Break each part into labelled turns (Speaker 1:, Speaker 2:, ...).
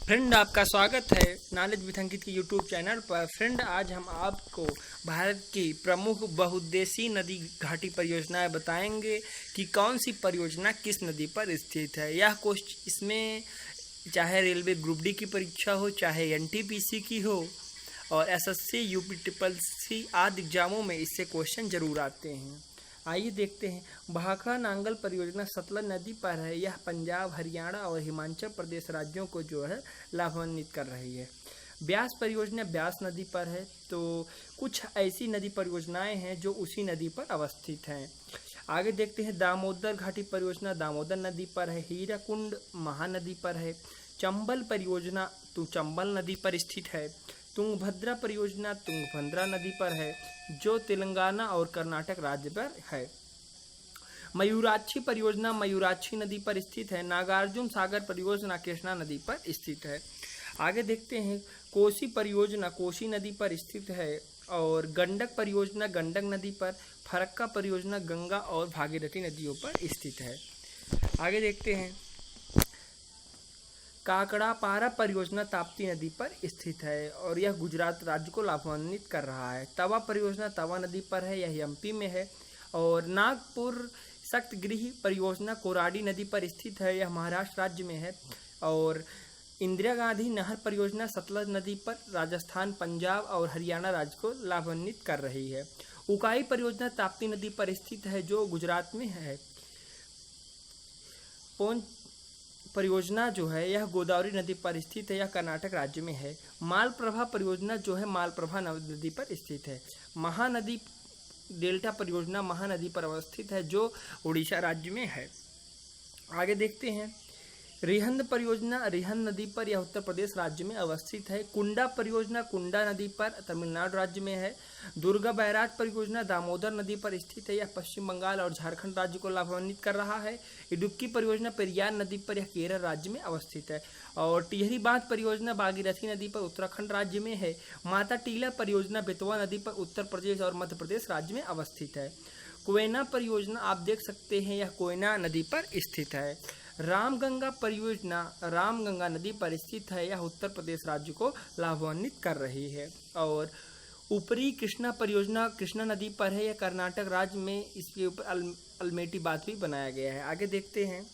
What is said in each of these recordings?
Speaker 1: Friend, आपका स्वागत है नॉलेज विथ अंकित की यूट्यूब चैनल पर। फ्रेंड, आज हम आपको भारत की प्रमुख बहुउद्देशीय नदी घाटी परियोजनाएं बताएंगे कि कौन सी परियोजना किस नदी पर स्थित है। यह क्वेश्चन इसमें चाहे रेलवे ग्रुप डी की परीक्षा हो, चाहे एनटीपीसी की हो और एसएससी, यूपी ट्रिपल सी आदि एग्जामों में इससे क्वेश्चन जरूर आते हैं। आइए देखते हैं। भाखड़ा नांगल परियोजना सतलज नदी पर है। यह पंजाब, हरियाणा और हिमाचल प्रदेश राज्यों को जो है लाभान्वित कर रही है। ब्यास परियोजना ब्यास नदी पर है। तो कुछ ऐसी नदी परियोजनाएं हैं जो उसी नदी पर अवस्थित हैं। आगे देखते हैं। दामोदर घाटी परियोजना दामोदर नदी पर है। हीराकुंड महानदी पर है। चंबल परियोजना तो चंबल नदी पर स्थित है। तुंगभद्रा परियोजना तुंगभद्रा नदी पर है जो तेलंगाना और कर्नाटक राज्य पर है। मयूराक्षी परियोजना मयूराक्षी नदी पर स्थित है। नागार्जुन सागर परियोजना कृष्णा नदी पर स्थित है। आगे देखते हैं। कोसी परियोजना कोसी नदी पर स्थित है और गंडक परियोजना गंडक नदी पर। फरक्का परियोजना गंगा और भागीरथी नदियों पर स्थित है। आगे देखते हैं। काकड़ापारा परियोजना ताप्ती नदी पर स्थित है और यह गुजरात राज्य को लाभान्वित कर रहा है। तवा परियोजना तवा नदी पर है, यह एमपी में है। और नागपुर सप्तगृह परियोजना कोराडी नदी पर स्थित है, यह महाराष्ट्र राज्य में है। और इंदिरा गांधी नहर परियोजना सतलज नदी पर राजस्थान, पंजाब और हरियाणा राज्य को लाभान्वित कर रही है। उकाई परियोजना ताप्ती नदी पर स्थित है जो गुजरात में है। पोंच परियोजना जो है यह गोदावरी नदी पर स्थित है, यह कर्नाटक राज्य में है। मालप्रभा परियोजना जो है मालप्रभा नदी पर स्थित है। महानदी डेल्टा परियोजना महानदी पर अवस्थित है जो उड़ीसा राज्य में है। आगे देखते हैं। रिहंद परियोजना रिहंद नदी पर, यह उत्तर प्रदेश राज्य में अवस्थित है। कुंडा परियोजना कुंडा नदी पर तमिलनाडु राज्य में है। दुर्गा बैराज परियोजना दामोदर नदी पर स्थित है, यह पश्चिम बंगाल और झारखंड राज्य को लाभान्वित कर रहा है। इडुक्की परियोजना पेरियार नदी पर, यह केरल राज्य में अवस्थित है। और टिहरी बांध परियोजना भागीरथी नदी पर उत्तराखंड राज्य में है। माता टीला परियोजना बेतवा नदी पर उत्तर प्रदेश और मध्य प्रदेश राज्य में अवस्थित है। कोयना परियोजना आप देख सकते हैं, यह कोयना नदी पर स्थित है। रामगंगा परियोजना रामगंगा नदी पर स्थित है, यह उत्तर प्रदेश राज्य को लाभान्वित कर रही है। और ऊपरी कृष्णा परियोजना कृष्णा नदी पर है, यह कर्नाटक राज्य में, इसके ऊपर अल्मेटी बांध भी बनाया गया है। आगे देखते हैं।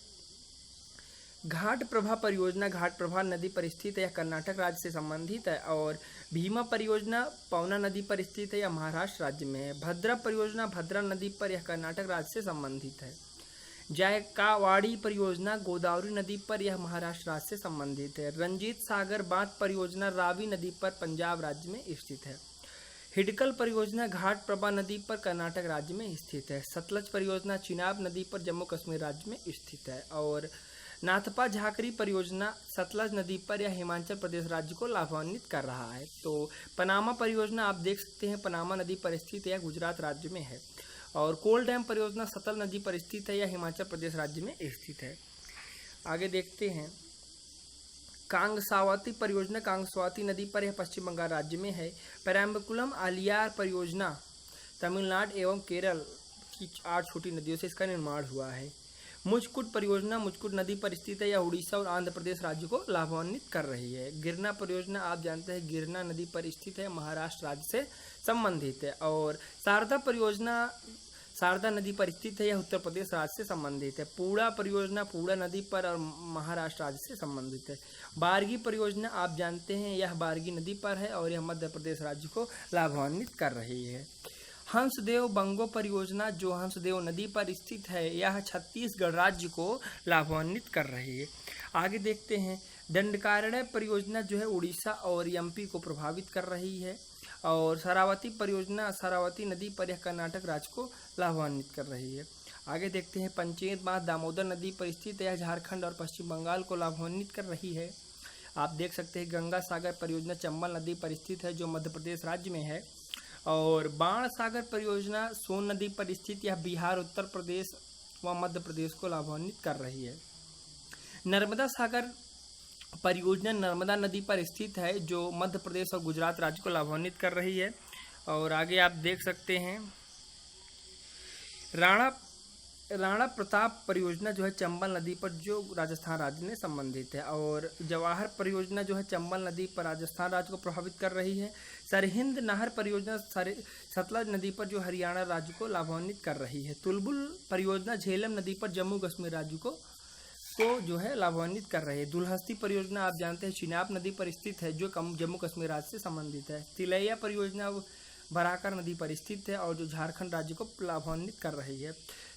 Speaker 1: घाट प्रभा परियोजना घाट प्रभा नदी पर स्थित है, यह कर्नाटक राज्य से संबंधित है। और भीमा परियोजना पवना नदी पर स्थित है, यह महाराष्ट्र राज्य में है। भद्रा परियोजना भद्रा नदी पर, यह कर्नाटक राज्य से संबंधित है। जायकावाड़ी परियोजना गोदावरी नदी पर, यह महाराष्ट्र राज्य से संबंधित है। रंजीत सागर बांध परियोजना रावी नदी पर पंजाब राज्य में स्थित है। हिडकल परियोजना घाट प्रभा नदी पर कर्नाटक राज्य में स्थित है। सतलज परियोजना चिनाब नदी पर जम्मू कश्मीर राज्य में स्थित है। और नाथपा झाकरी परियोजना सतलज नदी पर, यह हिमाचल प्रदेश राज्य को लाभान्वित कर रहा है। तो पनामा परियोजना आप देख सकते हैं, पनामा नदी पर स्थित है, यह गुजरात राज्य में है। और कोल डैम परियोजना सतल नदी पर स्थित है, यह हिमाचल प्रदेश राज्य में स्थित है। आगे देखते हैं। कांगसावती परियोजना कांगसावती नदी पर, यह पश्चिम बंगाल राज्य में है। पेराम्बकुलम आलियार परियोजना तमिलनाडु एवं केरल की 8 छोटी नदियों से इसका निर्माण हुआ है। मुचकुट परियोजना मुचकुट नदी पर स्थित है, यह उड़ीसा और आंध्र प्रदेश राज्य को लाभान्वित कर रही है। गिरना परियोजना आप जानते हैं गिरना नदी पर स्थित है, महाराष्ट्र राज्य से संबंधित है। और शारदा परियोजना शारदा नदी पर स्थित है, यह उत्तर प्रदेश राज्य से संबंधित है। पूड़ा परियोजना पूड़ा नदी पर और महाराष्ट्र राज्य से संबंधित है। बारगी परियोजना आप जानते हैं, यह बारगी नदी पर है और यह मध्य प्रदेश राज्य को लाभान्वित कर रही है। हंसदेव बंगो परियोजना जो हंसदेव नदी पर स्थित है, यह छत्तीसगढ़ राज्य को लाभान्वित कर रही है। आगे देखते हैं। दंडकारण्य परियोजना जो है उड़ीसा और एमपी को प्रभावित कर रही है। और शरावती परियोजना शरावती नदी पर, यह कर्नाटक राज्य को लाभान्वित कर रही है। आगे देखते हैं। पंचेत बांध दामोदर नदी पर स्थित है, यह झारखंड और पश्चिम बंगाल को लाभान्वित कर रही है। आप देख सकते हैं। गंगा सागर परियोजना चंबल नदी पर स्थित है जो मध्य प्रदेश राज्य में है। और बाण सागर परियोजना सोन नदी पर स्थित, यह बिहार, उत्तर प्रदेश व मध्य प्रदेश को लाभान्वित कर रही है। नर्मदा सागर परियोजना नर्मदा नदी पर स्थित है जो मध्य प्रदेश और गुजरात राज्य को लाभान्वित कर रही है। और आगे आप देख सकते हैं। राणा राणा प्रताप परियोजना जो है चंबल नदी पर जो राजस्थान राज्य ने संबंधित है, और जवाहर परियोजना जो है चंबल नदी पर राजस्थान राज्य को प्रभावित कर रही है। सरहिंद नहर परियोजना सतलज नदी पर जो हरियाणा राज्य को लाभान्वित कर रही है। तुलबुल परियोजना झेलम नदी पर जम्मू कश्मीर राज्य को जो है लाभान्वित कर रही है। दुलहस्ती परियोजना आप जानते हैं चिनाब नदी पर स्थित है जो जम्मू कश्मीर राज्य से संबंधित है। तिलैया परियोजना बराकर नदी पर स्थित है और जो झारखंड राज्य को लाभान्वित कर रही है।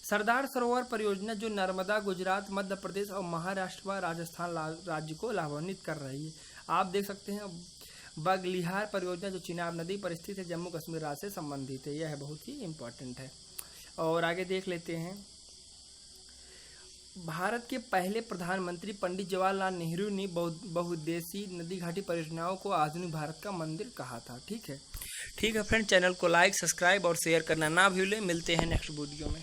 Speaker 1: सरदार सरोवर परियोजना जो नर्मदा, गुजरात, मध्य प्रदेश और महाराष्ट्र व राजस्थान राज्य को लाभान्वित कर रही है। आप देख सकते हैं बगलिहार परियोजना जो चिनाब नदी पर स्थित है जम्मू कश्मीर राज्य से संबंधित है। यह बहुत ही इम्पोर्टेंट है। और आगे देख लेते हैं, भारत के पहले प्रधानमंत्री पंडित जवाहरलाल नेहरू ने बहुउद्देशीय नदी घाटी परियोजनाओं को आधुनिक भारत का मंदिर कहा था। ठीक है फ्रेंड, चैनल को लाइक, सब्सक्राइब और शेयर करना ना भूलें। मिलते हैं नेक्स्ट वीडियो में।